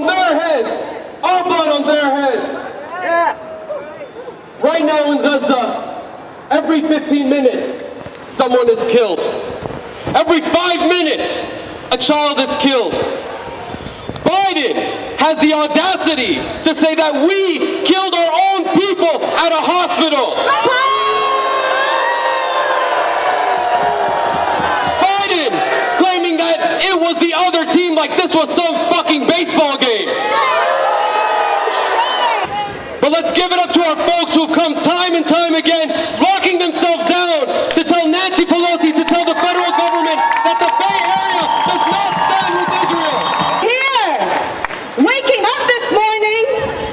on their heads. Our blood on their heads. Right now in Gaza, every 15 minutes, someone is killed. Every 5 minutes, a child is killed. Biden has the audacity to say that we killed our own people at a hospital. Biden claiming that it was the other team like this was some fucking baseball game. But let's give it up to our folks who've come time and time again, locking themselves down to tell Nancy Pelosi, to tell the federal government that the Bay Area does not stand with Israel. Here, waking up this morning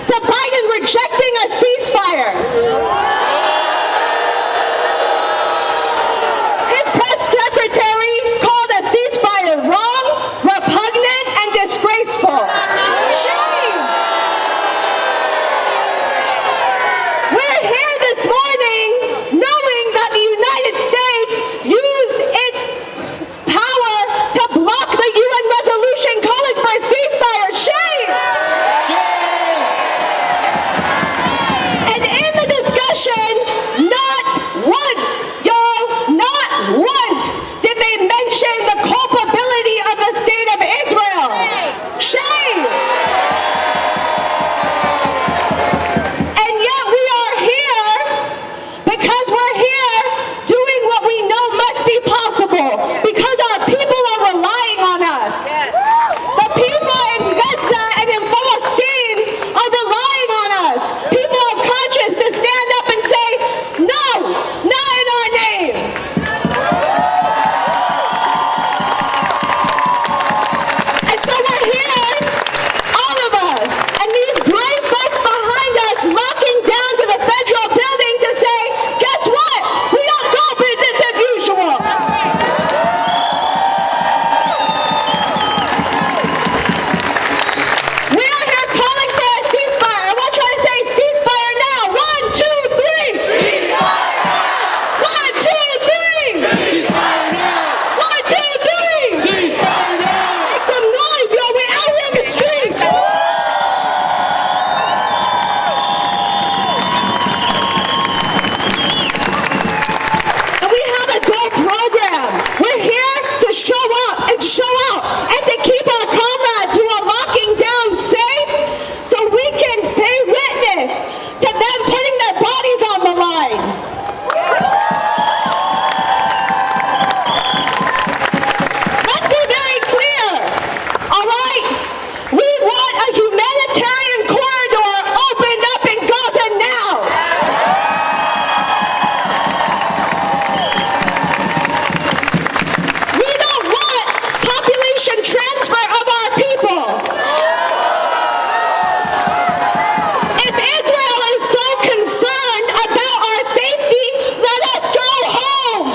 to Biden rejecting a ceasefire. His press secretary called a ceasefire wrong, repugnant, and disgraceful. Shame! We're here this morning knowing that the United States used its power to block the UN resolution calling for a ceasefire. Shame! And in the discussion, not once, y'all, not once did they mention the culpability of the state of Israel. Shame! And yet we are here because we're here doing what we know must be possible, because our people are relying on us. The people in Gaza and in Palestine are relying on us. People of conscience to stand up and say, no, not in our name. And so we're here, all of us, and these brave folks behind us locking down to the federal building to say, guess what? We don't go business as usual. We are here calling for a ceasefire. I want you to say ceasefire now. 1, 2, 3. Ceasefire now. 1, 2, 3. Ceasefire now. 1, 2, 3. Ceasefire now. Make some noise, y'all. We're out here in the street. And we have a gold program. We're here to show up and to show out and to keep our comrades who are locking down safe so we can pay witness to them putting their bodies on the line. Let's be very clear, all right? We want a humanitarian corridor opened up in Gaza now. We don't want population transfer of our people. If Israel is so concerned about our safety, let us go home.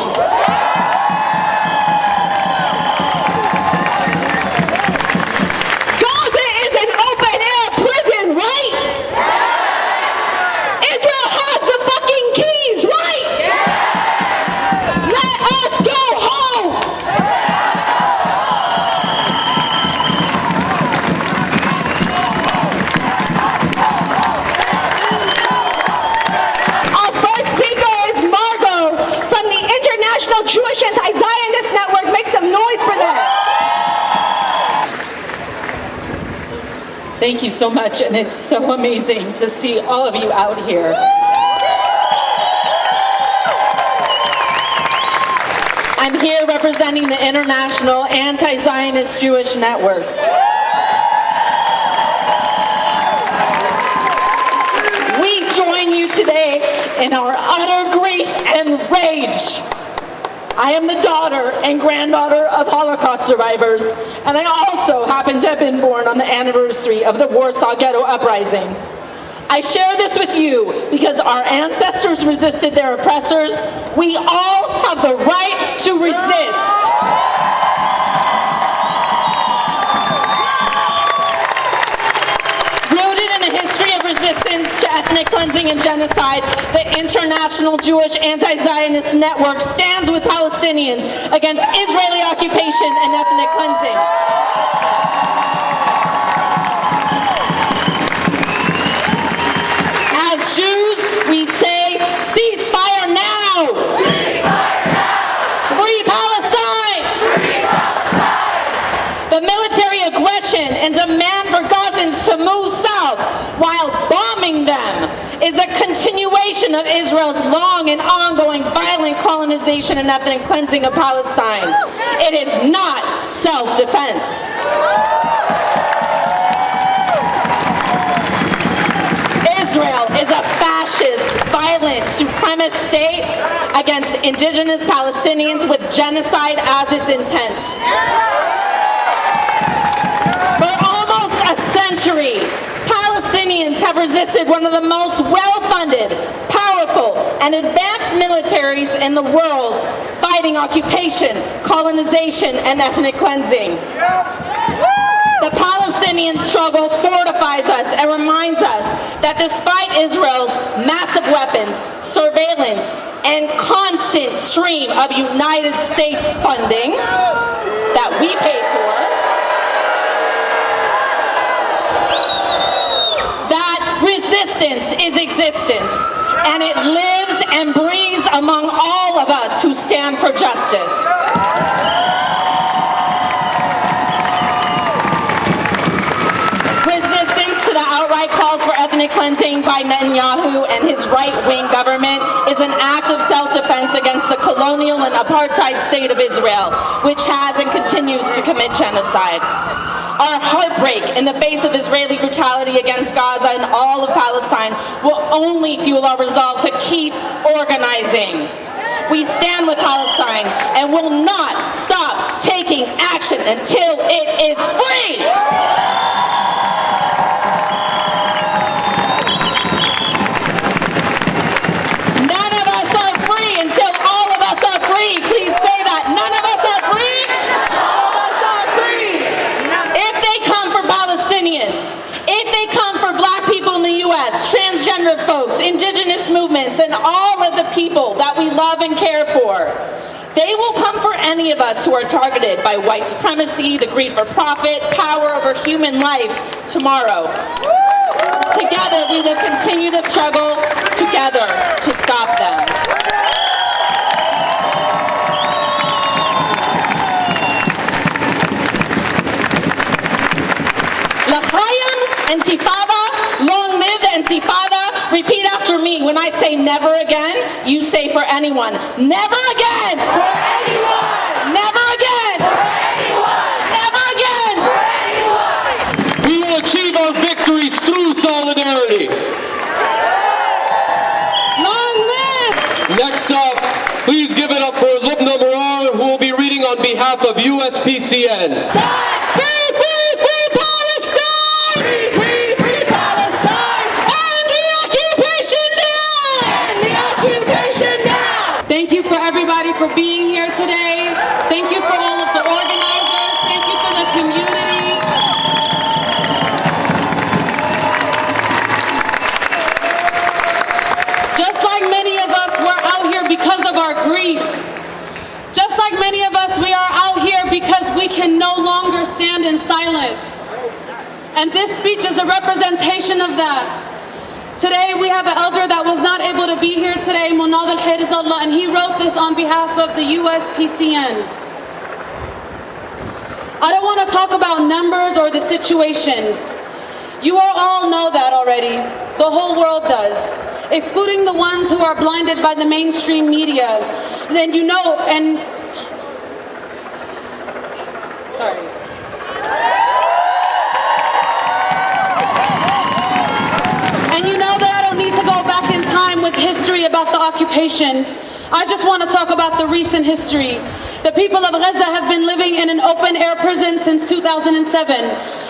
Gaza is an open-air prison, right? Israel has the fucking keys, right? Let us go home. Our first speaker is Margot from the International Jewish Anti-Zionist Network. Make some noise for that. Thank you so much, and it's so amazing to see all of you out here. I'm here representing the International Anti-Zionist Jewish Network. We join you today in our utter grief and rage. I am the daughter and granddaughter of Holocaust survivors, and I also happen to have been born on the anniversary of the Warsaw Ghetto Uprising. I share this with you because our ancestors resisted their oppressors. We all have the right to resist. Rooted in a history of resistance to ethnic cleansing and genocide, the International Jewish Anti-Zionist Network stands with Palestinians against Israeli occupation and ethnic cleansing. The military aggression and demand for Gazans to move south while bombing them is a continuation of Israel's long and ongoing violent colonization and ethnic cleansing of Palestine. It is not self-defense. Israel is a fascist, violent, supremacist state against indigenous Palestinians with genocide as its intent. For almost a century, Palestinians have resisted one of the most well-funded, powerful, and advanced militaries in the world, fighting occupation, colonization, and ethnic cleansing. The Palestinian struggle fortifies us and reminds us that despite Israel's massive weapons, surveillance, and constant stream of United States funding that we pay for, that resistance is existence, and it lives and breathes among all of us who stand for justice. Calls for ethnic cleansing by Netanyahu and his right-wing government is an act of self-defense against the colonial and apartheid state of Israel, which has and continues to commit genocide. Our heartbreak in the face of Israeli brutality against Gaza and all of Palestine will only fuel our resolve to keep organizing. We stand with Palestine and will not stop taking action until it is free. Transgender folks, indigenous movements, and all of the people that we love and care for. They will come for any of us who are targeted by white supremacy, the greed for profit, power over human life tomorrow. Together, we will continue to struggle together to stop them. L'chaim Intifada, long live the Intifada. Repeat after me. When I say never again, you say for anyone. Never again! For anyone! Never again! For anyone! Never again! For anyone! We will achieve our victories through solidarity. Long live! Next up, please give it up for Lubna Morar, who will be reading on behalf of USPCN. Thank you for everybody for being here today. Thank you for all of the organizers. Thank you for the community. Just like many of us, we're out here because of our grief. Just like many of us, we are out here because we can no longer stand in silence. And this speech is a representation of that. Today we have an elder that was not able to be here today, Munad al-Hirzallah, and he wrote this on behalf of the USPCN. I don't want to talk about numbers or the situation. You all know that already. The whole world does, excluding the ones who are blinded by the mainstream media. And then you know, and sorry. And you know that I don't need to go back in time with history about the occupation. I just want to talk about the recent history. The people of Gaza have been living in an open-air prison since 2007,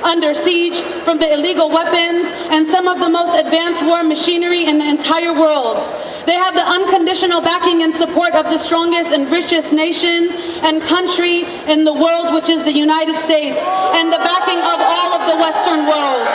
under siege from the illegal weapons and some of the most advanced war machinery in the entire world. They have the unconditional backing and support of the strongest and richest nations and country in the world, which is the United States, and the backing of all of the Western world.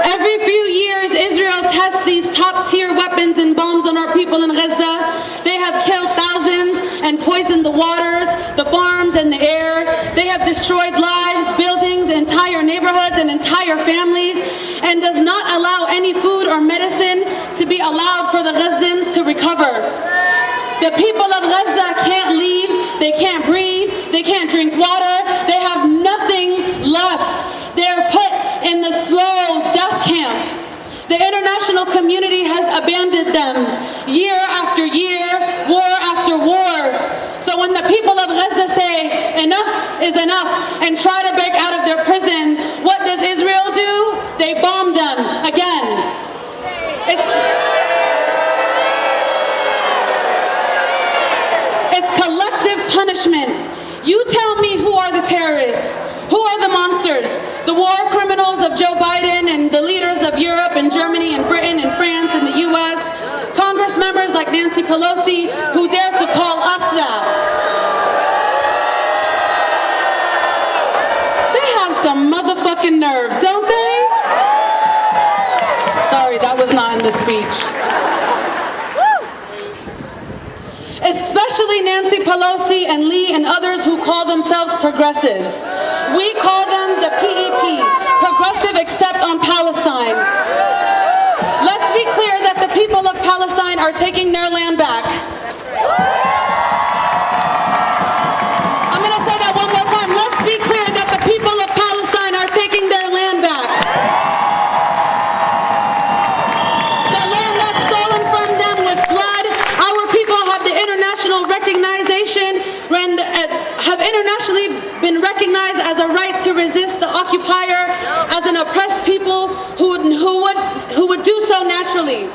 Every few years, Israel tests these top-tier weapons and bombs on our people in Gaza. They have killed thousands and poisoned the waters, the farms, and the air. They have destroyed lives, buildings, entire neighborhoods, and entire families, and does not allow any food or medicine to be allowed for the Gazans to recover. The people of Gaza can't leave they can't breathe, they can't drink water, they have nothing left. They're put in the slow death camp. The international community has abandoned them year after year, war after war. So when the people of Gaza say enough is enough and try to break out of their prison, what does Israel do? They bomb them again. It's collective punishment. You tell me, who are the terrorists? Who are the monsters? The war criminals of Joe Biden and the leaders of Europe and Germany and Britain and France and the US? Congress members like Nancy Pelosi who dare to call us that. They have some motherfucking nerve, don't they? Sorry, that was not in the speech. Especially Nancy Pelosi and Lee and others who call themselves progressives. We call them the PEP, Progressive Except on Palestine. Let's be clear that the people of Palestine are taking their land back. I'm going to say that one more time. Let's be clear that the people of Palestine are taking their land back. The land that's stolen from them with blood. Our people have the international recognition, have internationally been recognized as a right to resist the occupier, as an oppressed people who would do so naturally.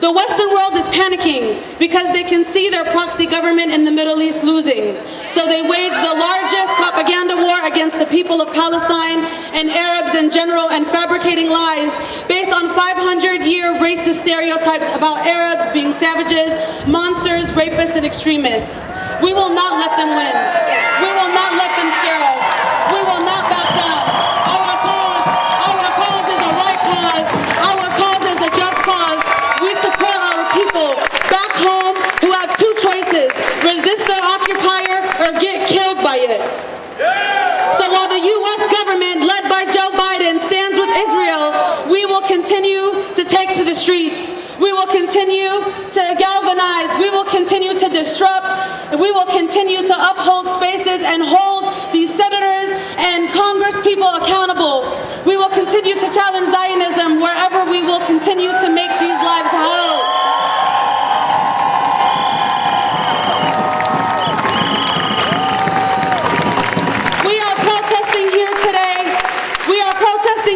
The Western world is panicking because they can see their proxy government in the Middle East losing. So they wage the largest propaganda war against the people of Palestine and Arabs in general, and fabricating lies based on 500-year racist stereotypes about Arabs being savages, monsters, rapists, and extremists. We will not let them win. We will not let them scare us. We will not back down. Our cause is a right cause. Our cause is a just cause. We support our people back home who have two choices: resist their occupier or get killed by it. So while the U.S. government, led by Joe Biden, stands with Israel, we will continue to take to the streets. We will continue to galvanize. We will continue to disrupt. We will continue to uphold spaces and hold these senators and Congress people accountable. We will continue to challenge Zionism wherever we will continue to make these lives whole. We are protesting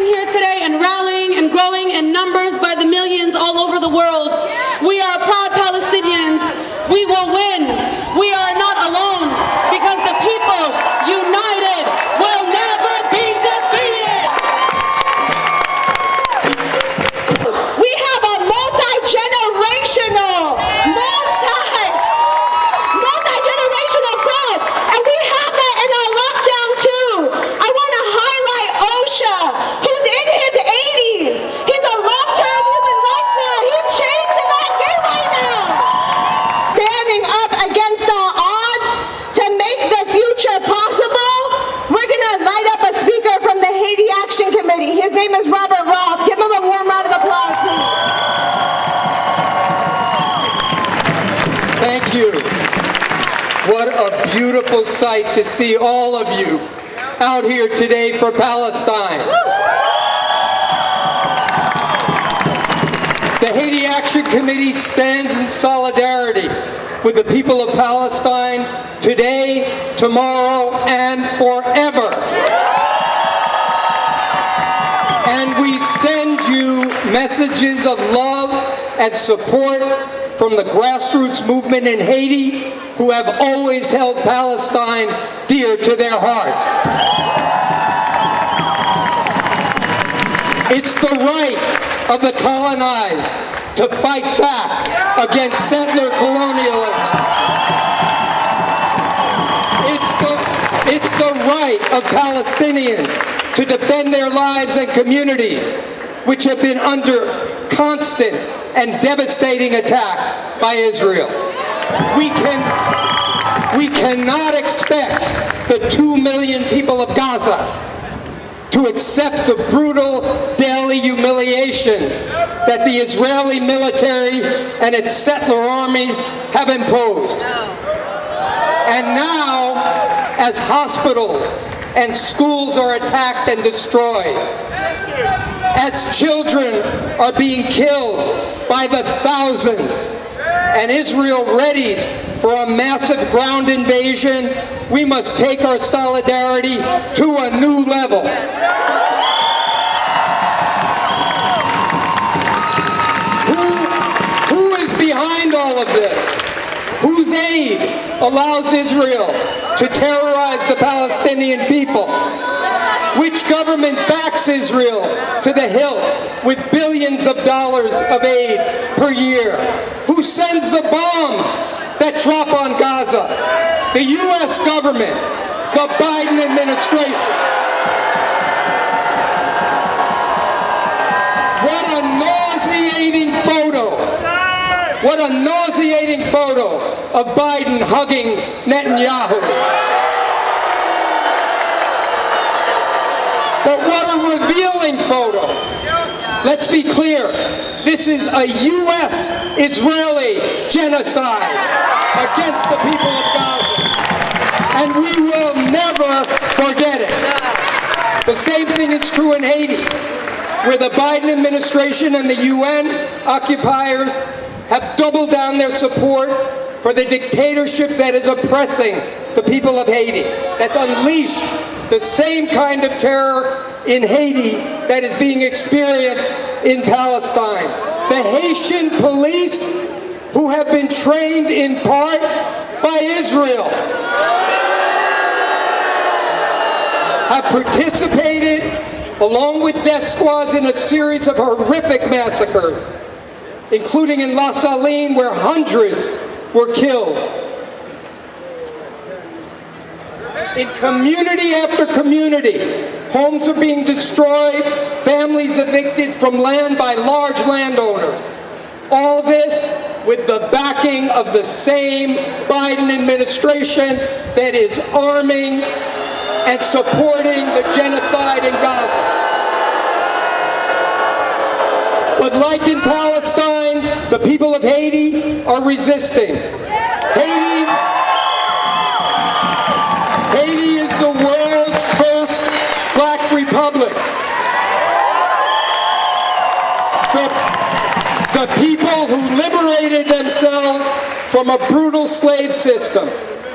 here today and rallying and growing in numbers by the millions all over the world. We are proud Palestinians. We will win. We are not alone, because the people united will never be defeated. We have a multi-generational growth, and we have that in our lockdown too. I want to highlight OSHA, who's in his 80s. He's a long-term human rights lawyer. He's chained to that gate right now. Standing up against our odds to make the future possible, we're going to invite up a speaker from the Haiti Action Committee. His name is Robert Roth. Give him a warm round of applause, please. Thank you. What a beautiful sight to see all of you out here today for Palestine. The Haiti Action Committee stands in solidarity with the people of Palestine today, tomorrow, and forever. And we send you messages of love and support from the grassroots movement in Haiti, who have always held Palestine dear to their hearts. It's the right of the colonized to fight back against settler colonialism. It's the right of Palestinians to defend their lives and communities, which have been under constant and devastating attack by Israel. We cannot expect the 2 million people of Gaza to accept the brutal daily humiliations that the Israeli military and its settler armies have imposed. And now, as hospitals and schools are attacked and destroyed, as children are being killed by the thousands, and Israel readies for a massive ground invasion, we must take our solidarity to a new level. Who is behind all of this? Whose aid allows Israel to terrorize the Palestinian people? Which government backs Israel to the hilt with billions of dollars of aid per year? Who sends the bombs that drop on Gaza? The U.S. government, the Biden administration. What a nauseating photo. What a nauseating photo of Biden hugging Netanyahu. But what a revealing photo. Let's be clear. This is a U.S.-Israeli genocide against the people of Gaza. And we will never forget it. The same thing is true in Haiti, where the Biden administration and the UN occupiers have doubled down their support for the dictatorship that is oppressing the people of Haiti, that's unleashed the same kind of terror in Haiti that is being experienced in Palestine. The Haitian police, who have been trained in part by Israel, have participated, along with death squads, in a series of horrific massacres, including in La Saline, where hundreds were killed. In community after community, homes are being destroyed, families evicted from land by large landowners. All this with the backing of the same Biden administration that is arming and supporting the genocide in Gaza. But like in Palestine, the people of Haiti are resisting. Haiti is the world's first black republic. The people who liberated themselves from a brutal slave system,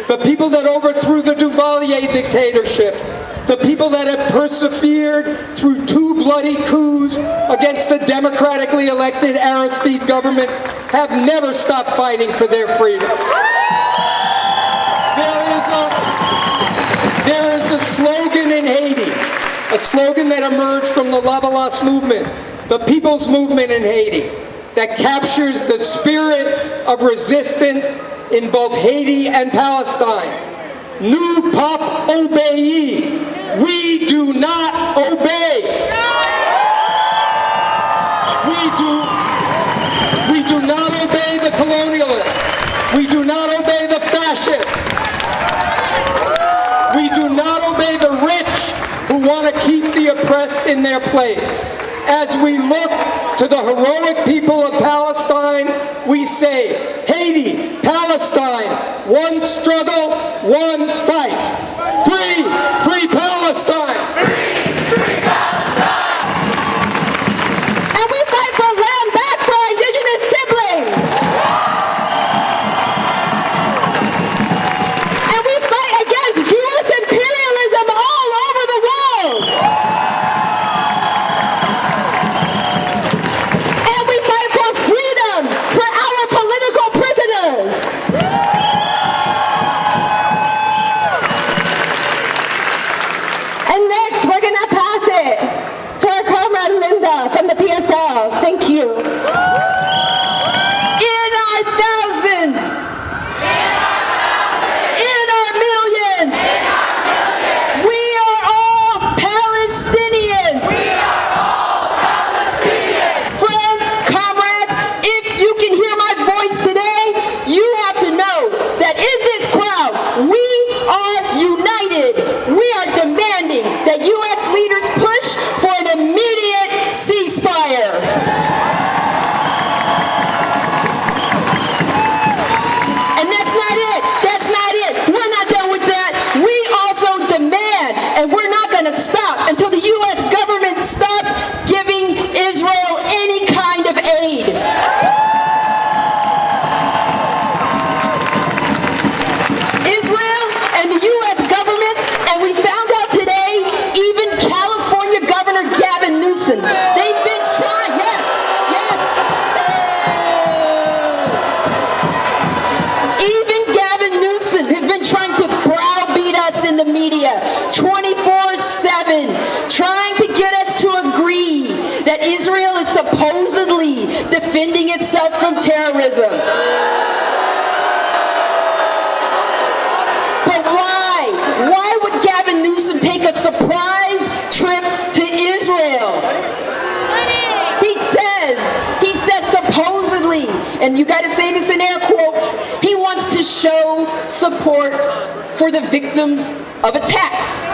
the people that overthrew the Duvalier dictatorships, the people that have persevered through 2 bloody coups against the democratically elected Aristide governments, have never stopped fighting for their freedom. There is a slogan in Haiti, a slogan that emerged from the Lavalas movement, the people's movement in Haiti, that captures the spirit of resistance in both Haiti and Palestine. Nous pas obéis. We do not obey. We do not obey the colonialists. We do not obey the fascists. We do not obey the rich who want to keep the oppressed in their place. As we look to the heroic people of Palestine, we say, Haiti, Palestine, one struggle, one fight. Free, free Palestine! Free Palestine! And we fight for land back for our indigenous siblings! And we fight against Jewish imperialism all over the world! And we fight for freedom for our political prisoners! And next, Israel and the U.S. government, and we found out today, even California Governor Gavin Newsom, they've been trying, yes, even Gavin Newsom has been trying to browbeat us in the media 24/7, trying to get us to agree that Israel is supposedly defending itself from terrorism. But why? Why would Gavin Newsom take a surprise trip to Israel? He says supposedly, and you got to say this in air quotes, he wants to show support for the victims of attacks.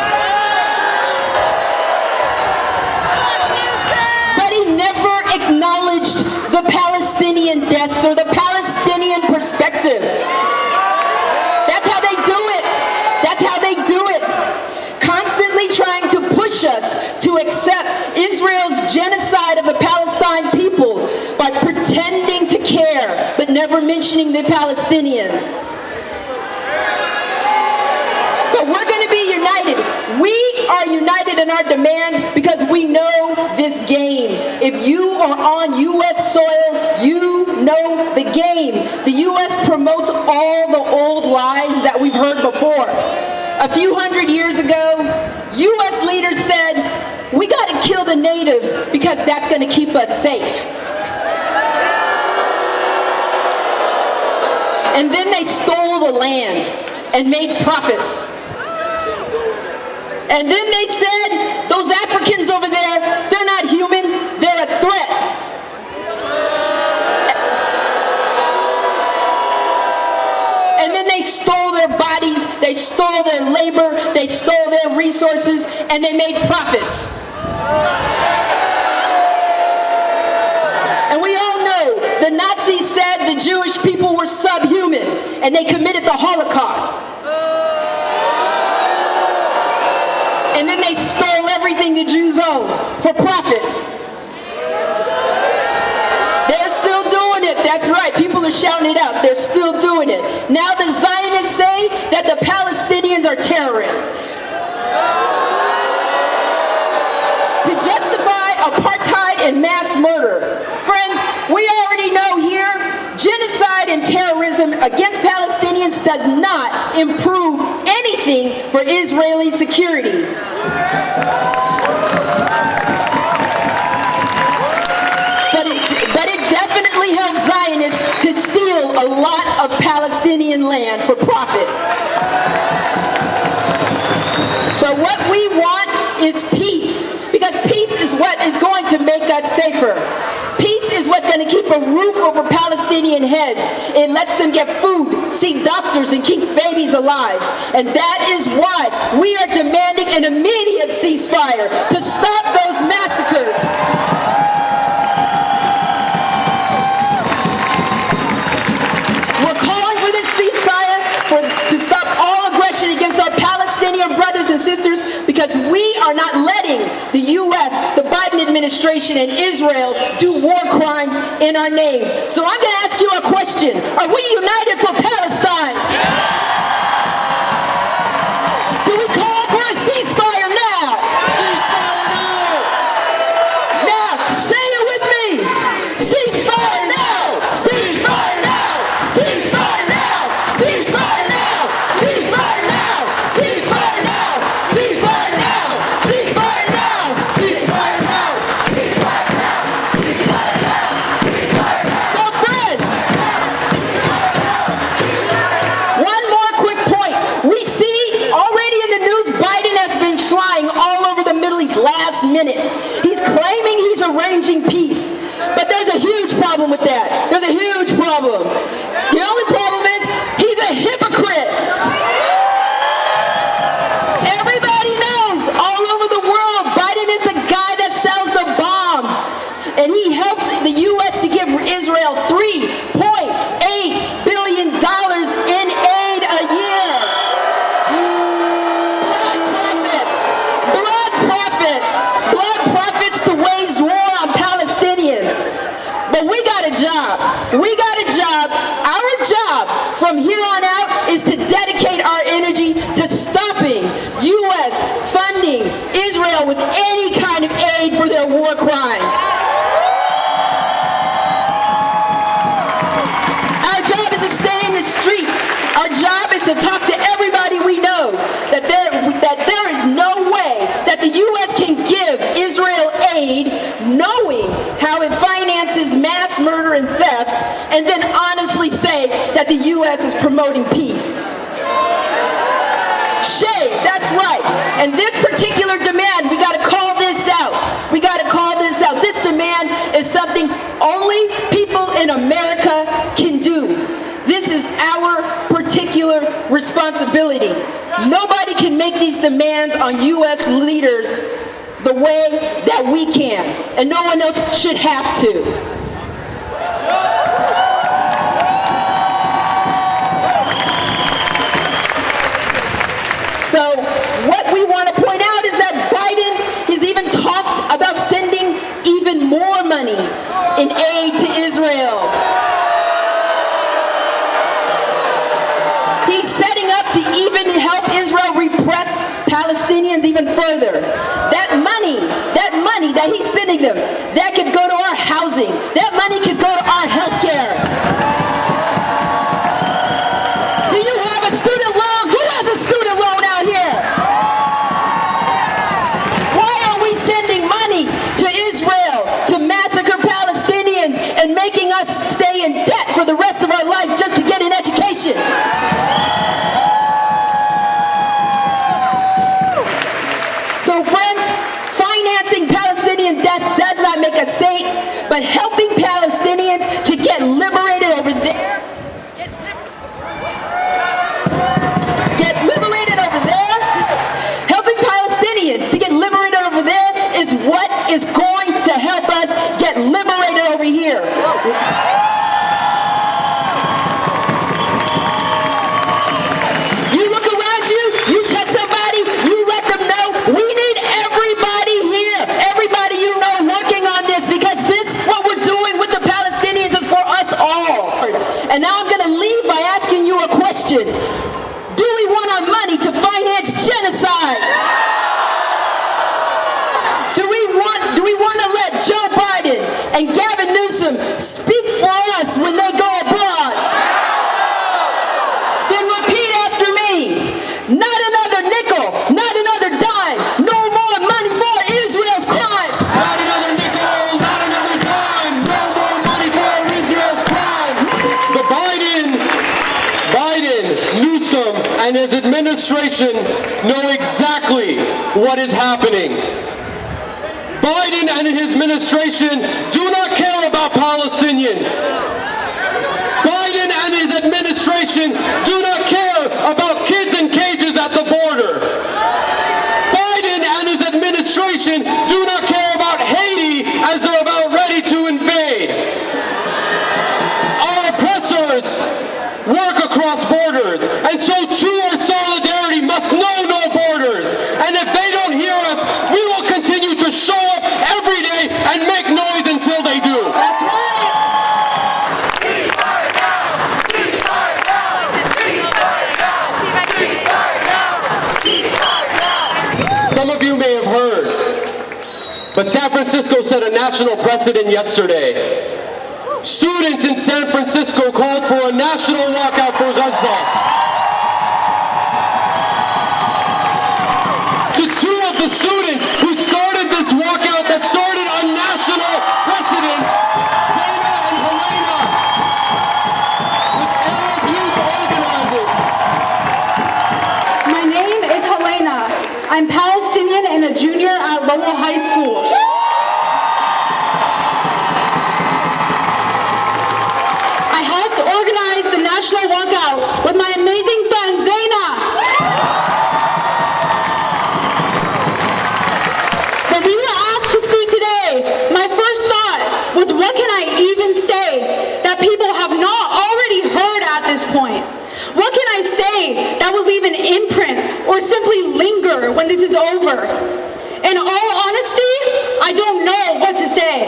But he never acknowledged the Palestinian deaths or the Palestinian perspective. That's how they do it. That's how they do it. Constantly trying to push us to accept Israel's genocide of the Palestine people by pretending to care, but never mentioning the Palestinians. But we're going to be united. We are united in our demand because we know this game. If you are on U.S. soil, you know the game. The U.S. promotes all the old lies that we've heard before. A few hundred years ago, U.S. leaders said, we got to kill the natives because that's going to keep us safe. And then they stole the land and made profits. And then they said, those Africans over there, they're not human, they're a threat. And then they stole their bodies, they stole their labor, they stole their resources, and they made profits. And we all know the Nazis said the Jewish people were subhuman, and they committed the Holocaust. And then they stole everything the Jews owned for profits. They're still doing it. That's right. People are shouting it out. They're still doing it. Now the Zionists say that the Palestinians are terrorists. To justify apartheid and mass murder. Friends, we already know here, genocide and terrorism against Palestinians does not improve anything for Israeli security. But it definitely helps Zionists to steal a lot of Palestinian land for profit. But what we want is peace, because peace is what is going to make us safer. Peace is what's going to keep a roof over Palestinian heads. It lets them get food, see doctors, and keeps babies alive. And that is why we are demanding an immediate ceasefire to stop those massacres. We're calling for this ceasefire to stop all aggression against our Palestinian brothers and sisters, because we are not letting the U.S., the Biden administration, and Israel do war crimes in our names. So I'm going to ask you a question. Are we united for Palestine? Do we call for a ceasefire now? Now, say it with me. Ceasefire now! Ceasefire now! Ceasefire now! Ceasefire now! Ceasefire now! Ceasefire now! Ceasefire now! Ceasefire now! Ceasefire now! Ceasefire now! Ceasefire now! Ceasefire now! So friends, one more quick point. We see already in the news Biden has been flying all over the Middle East last minute. He's claiming he's arranging peace. But there's a huge problem with that. There's a huge problem. The only problem is he's a hypocrite. Everybody knows all over the world Biden is the guy that sells the bombs. And he helps the U.S. to give Israel $3.8 billion in aid a year. Blood profits to wage war on Palestinians. But we got a job. We got a job. Our job from here on out is to dedicate aid, knowing how it finances mass murder and theft, and then honestly say that the U.S. is promoting peace? Shame, that's right. And this particular demand, we got to call this out. We got to call this out. This demand is something only people in America can do. This is our particular responsibility. Nobody can make these demands on U.S. leaders the way that we can, and no one else should have to. So what we want to point out is that Biden has even talked about sending even more money in aid to Israel. He's setting up to even help Israel repress Palestinians even further. That money that he's sending them, that could go to our housing. That money could go to our health care. Do you have a student loan? Who has a student loan out here? Why are we sending money to Israel to massacre Palestinians and making us stay in debt for the rest of our life just to get an education? So friends, financing Palestinian death does not make us safe, but helping Palestinians to get liberated over there, helping Palestinians to get liberated over there is what is going to help us get liberated over here. And now I'm going to leave by asking you a question. Do we want our money to finance genocide? Do we want to let Joe Biden and Gavin Newsom speak for us when they go abroad? Then repeat after me. Not another nickel, not another dime, no more money for Israel's crime. Not another nickel, not another dime, no more money for Israel's crime. The Biden, Newsom, and his administration know exactly what is happening. Biden and his administration do not care about Palestinians. Biden and his administration do not care about kids in cages at the border. Biden and his administration do not care about Haiti as they're about ready to invade. Our oppressors work across borders, and so too our solidarity must know no borders. And if they don't hear us, we will continue to show up every day and make noise until they do. That's right. Ceasefire now! Ceasefire now! Ceasefire now! Ceasefire now! Ceasefire now! Some of you may have heard, but San Francisco set a national precedent yesterday. Students in San Francisco called for a national walkout for Gaza. To two of the students who started this walkout that started a national precedent, Zaina and Helena, with Arab youth organizing. My name is Helena. I'm Palestinian and a junior at Lowell High School. I helped organize the national walkout with my amazing friend Zaina. When we were asked to speak today, my first thought was, what can I even say that people have not already heard at this point? What can I say that will leave an imprint or simply linger when this is over? In all honesty, I don't know what to say.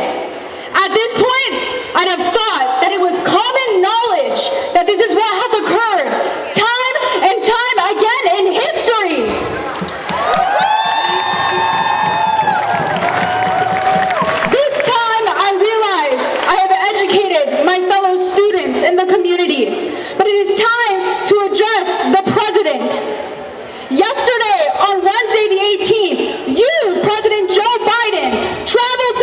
At this point, I'd have thought that it was common knowledge that this is what has occurred time and time again in history. This time I realize I have educated my fellow students in the community, but it is time to address the president. Yesterday, on Wednesday the 18th, you, President Joe Biden, traveled to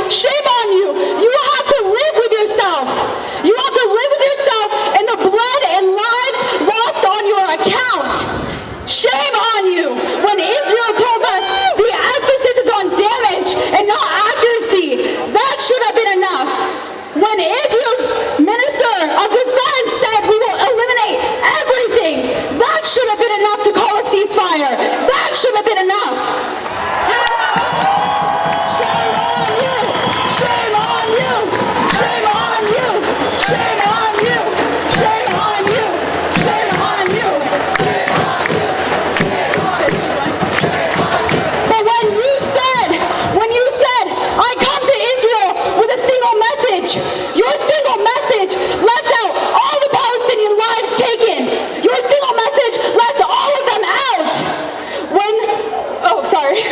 Shame on you. You have to live with yourself. You have to live with yourself and the blood and lives lost on your account. Shame on you. When Israel told us the emphasis is on damage and not accuracy, that should have been enough. When Israel's Minister of Defense said we will eliminate everything, that should have been enough to call a ceasefire. That should have been enough. Shame on you! Shame on you! Shame on you! Shame on you! Shame on you! Shame on you! But when you said, I come to Israel with a single message, your single message left out all the Palestinian lives taken. Your single message left all of them out. Oh, sorry.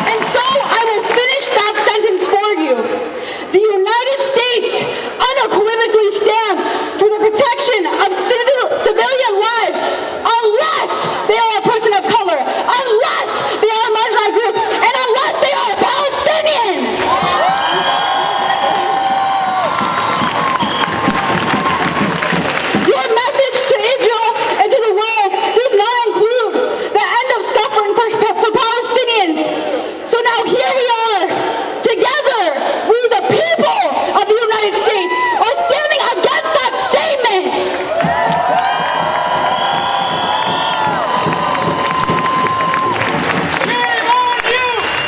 And so I will finish that sentence for you. The United States unequivocally stands for the protection of civilian lives unless they are a person of color, unless they are a marginalized group, and unless they are a Palestinian. Your message to Israel and to the world does not include the end of suffering for Palestinians. So now here we are, together, we the people of the United States are standing against that statement.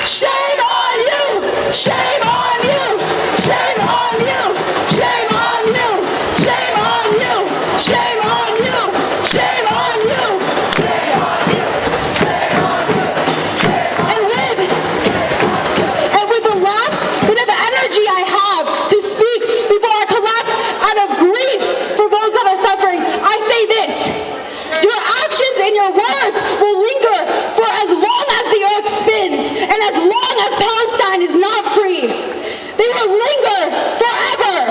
Shame on you! Shame on you! Shame on you! Shame on you! Shame on you! Shame on you! Shame on you! And with the last bit of energy I have to speak before I collapse out of grief for those that are suffering, I say this. Your actions and your words will linger for as long as the earth spins and as long as Palestine is not free. They will linger forever.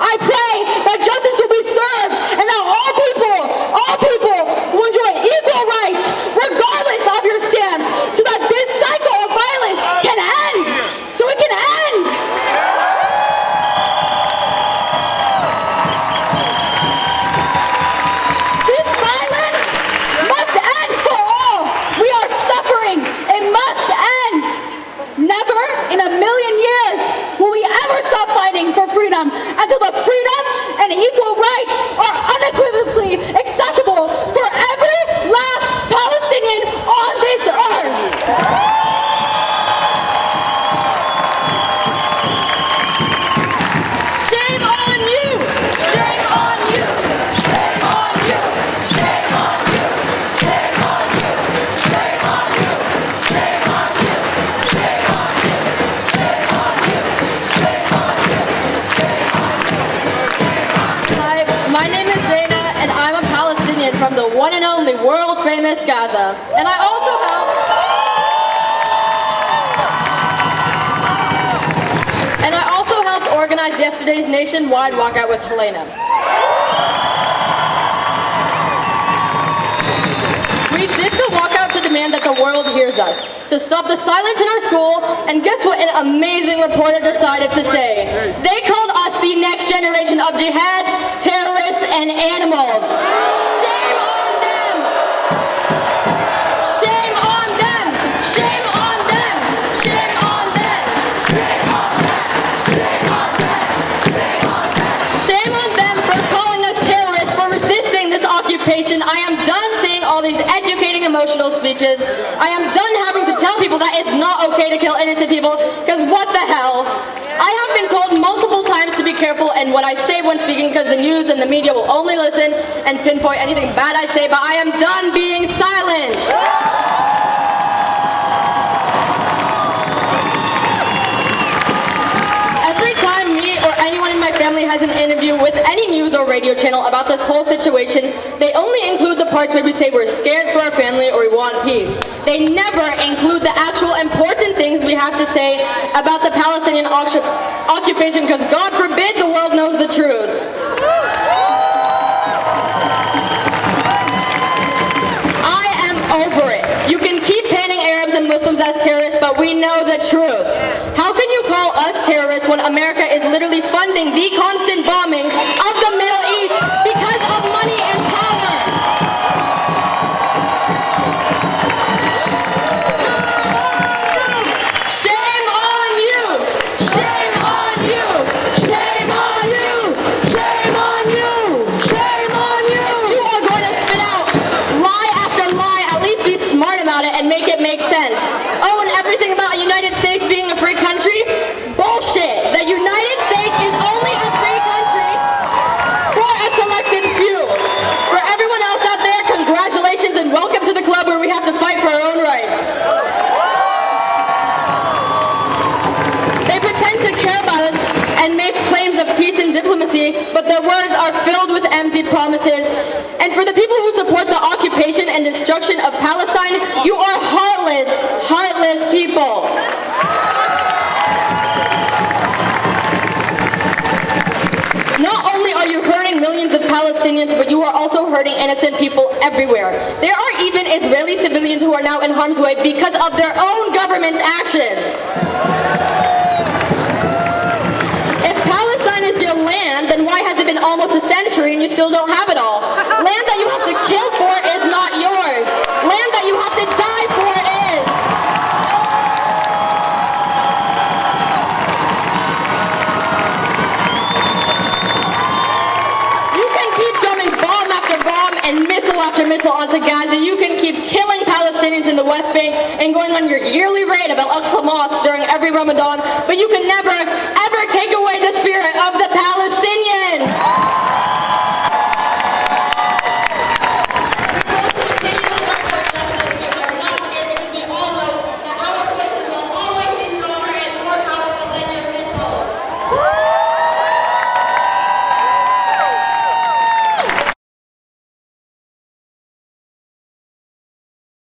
I pray that justice will be served and that all people will enjoy equal rights regardless of your stance so that this cycle of violence can end. So it can end. This violence must end for all. We are suffering. It must end. Never in a million years will we ever stop fighting for freedom until the freedom and equal rights are unequivocally accessible for every last Palestinian on this earth. Shame on you! Shame on you! Shame on you! Shame on you! Shame on you! Shame on you! Shame on you! Shame on you! Shame on you! Shame on you! Shame on you! Hi, my name is Zaina, and I'm a Palestinian from the one and only world-famous Gaza. And I also helped organize yesterday's nationwide walkout with Helena. We did the walkout to demand that the world hears us, to stop the silence in our school, and guess what an amazing reporter decided to say? They called us the next generation of jihads, terrorists, and animals. Shame on them! Shame on them! Shame on them! Shame on them! Shame on them! Shame on them! Shame on them! Shame on them for calling us terrorists, for resisting this occupation. I am done seeing all these educating emotional speeches. I am done having to tell people that it's not okay to kill innocent people, because what the hell? I have been told multiple times to be careful in what I say when speaking because the news and the media will only listen and pinpoint anything bad I say, but I am done being silent. Every time me or anyone in my family has an interview with any news or radio channel about this whole situation, they only include the parts where we say we're scared for our family or we want peace. They never include the actual important things we have to say about the Palestinian occupation, because God forbid the world knows the truth. I am over it. know the truth. How can you call us terrorists when America is literally funding the constant bombing of the Middle East because of money and power? Shame on you! Shame on you! Shame on you! Shame on you! Shame on you! You are going to spit out lie after lie. At least be smart about it and make it make sense. Oh, and everything about the United States being a free country? Bullshit! The United States is only a free country for a selected few. For everyone else out there, congratulations and welcome to the club where we have to fight for our own rights. They pretend to care about us and make claims of peace and diplomacy, but their words are filled with empty promises. And for the people who support the occupation and destruction of Palestine, you are heartless, heartless people. Not only are you hurting millions of Palestinians, but you are also hurting innocent people everywhere. There are even Israeli civilians who are now in harm's way because of their own government's actions. If Palestine is your land, then why has it been almost a century and you still don't have it all? Land that you have to kill for is not yours. Land that you have to die for is. You can keep dropping bomb after bomb and missile after missile onto Gaza. You can keep killing Palestinians in the West Bank and going on your yearly raid of Al-Aqsa Mosque during every Ramadan, but you can never, ever